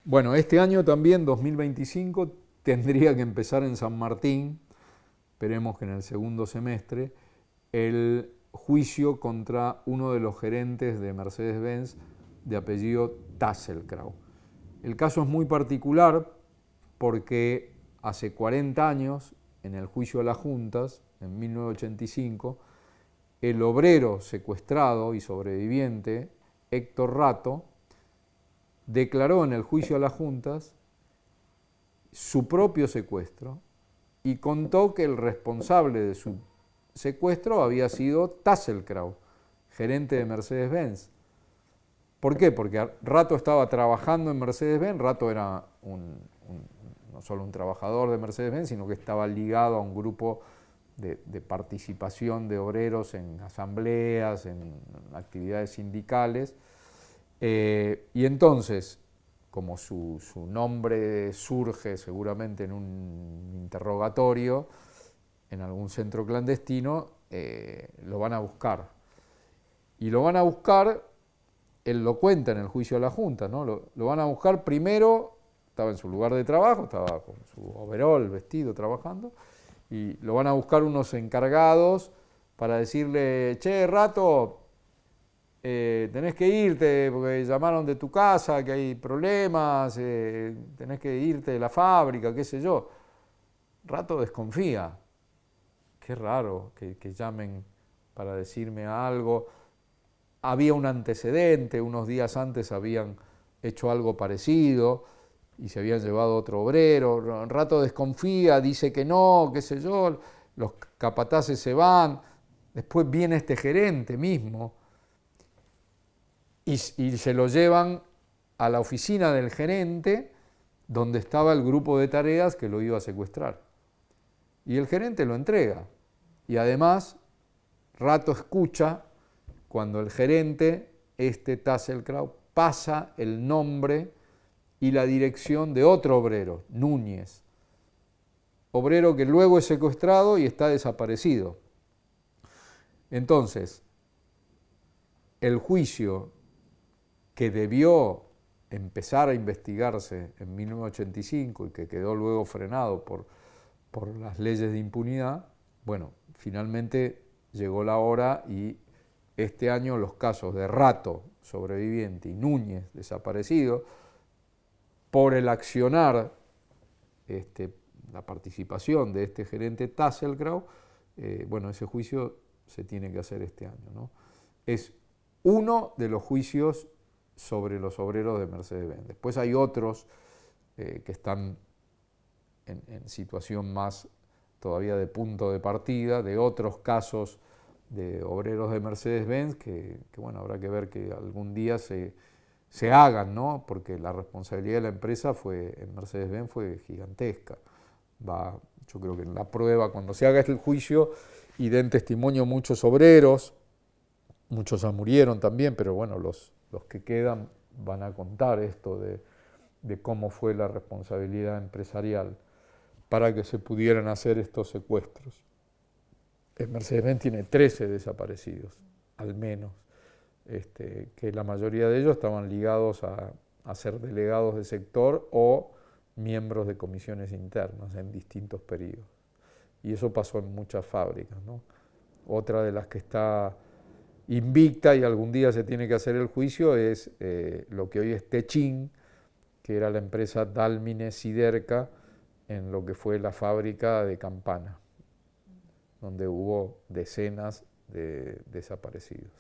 Bueno, este año también, 2025, tendría que empezar en San Martín, esperemos que en el segundo semestre, el juicio contra uno de los gerentes de Mercedes-Benz de apellido Tasselkrau. El caso es muy particular porque hace 40 años, en el juicio a las juntas, en 1985, el obrero secuestrado y sobreviviente, Héctor Rato, declaró en el juicio a las juntas su propio secuestro y contó que el responsable de su secuestro había sido Tasselkrau, gerente de Mercedes-Benz. ¿Por qué? Porque Rato estaba trabajando en Mercedes-Benz. Rato era no solo un trabajador de Mercedes-Benz, sino que estaba ligado a un grupo de participación de obreros en asambleas, en actividades sindicales. Y entonces, como su nombre surge seguramente en un interrogatorio, en algún centro clandestino, lo van a buscar. Y lo van a buscar, él lo cuenta en el juicio a la Junta, ¿no? Lo van a buscar primero, estaba en su lugar de trabajo, estaba con su overol, vestido, trabajando, y lo van a buscar unos encargados para decirle, che, Rato, tenés que irte porque llamaron de tu casa, que hay problemas, tenés que irte de la fábrica, qué sé yo. Rato desconfía. Qué raro que llamen para decirme algo. Había un antecedente, unos días antes habían hecho algo parecido y se habían llevado otro obrero. Rato desconfía, dice que no, qué sé yo, los capataces se van. Después viene este gerente mismo y se lo llevan a la oficina del gerente donde estaba el grupo de tareas que lo iba a secuestrar. Y el gerente lo entrega. Y además, Rato escucha cuando el gerente, Tasselkrau, pasa el nombre y la dirección de otro obrero, Núñez. Obrero que luego es secuestrado y está desaparecido. Entonces, el juicio que debió empezar a investigarse en 1985 y que quedó luego frenado por las leyes de impunidad, bueno, finalmente llegó la hora y este año los casos de Rato, sobreviviente, y Núñez, desaparecido, por el accionar, la participación de este gerente Tasselkrau, bueno, ese juicio se tiene que hacer este año, ¿no? Es uno de los juicios sobre los obreros de Mercedes-Benz. Después hay otros que están en situación más todavía de punto de partida, de otros casos de obreros de Mercedes-Benz que bueno, habrá que ver que algún día se hagan, ¿no? Porque la responsabilidad de la empresa en Mercedes-Benz fue gigantesca. Yo creo que en la prueba, cuando se haga el juicio y den testimonio muchos obreros, muchos ya murieron también, pero bueno, los que quedan van a contar esto de cómo fue la responsabilidad empresarial para que se pudieran hacer estos secuestros. Mercedes-Benz tiene 13 desaparecidos, al menos, que la mayoría de ellos estaban ligados a ser delegados de sector o miembros de comisiones internas en distintos periodos. Y eso pasó en muchas fábricas, ¿no? Otra de las que está invicta y algún día se tiene que hacer el juicio es lo que hoy es Techin, que era la empresa Dálmine Siderca, en lo que fue la fábrica de Campana, donde hubo decenas de desaparecidos.